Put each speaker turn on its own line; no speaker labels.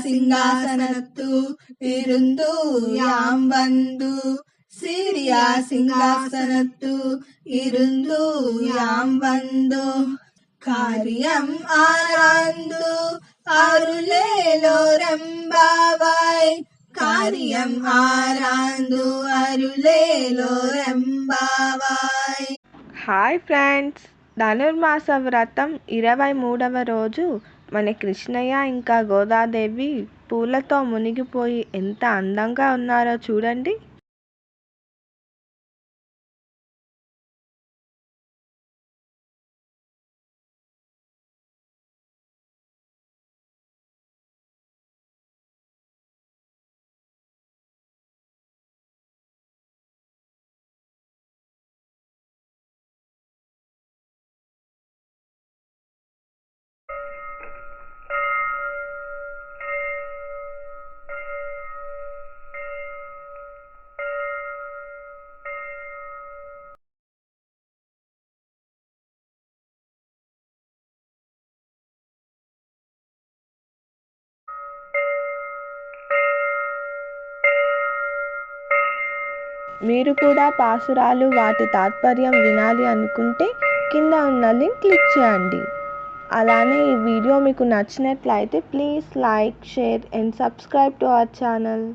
సింహాసనత్తు ఇరుందు యాం వందు சீரிய சிங்காசனத்து இருந்து யாம் வந்து காரியம் ஆராய்ந்து அருளேலோரெம்பாவாய் காரியம் ஆராய்ந்து అరుళేలోరెంబావాయ్.
హాయ్ ఫ్రెండ్స్, ధనుర్మాస వ్రతం 23వ రోజు మన కృష్ణయ్య ఇంకా గోదాదేవి పూలతో మునిగిపోయి ఎంత అందంగా ఉన్నారో చూడండి. మీరు కూడా పాసురాలు వాటి తాత్పర్యం వినాలి అనుకుంటే కింద ఉన్న లింక్ క్లిక్ చేయండి. అలానే ఈ వీడియో మీకు నచ్చినట్లయితే please like, share and subscribe to our channel.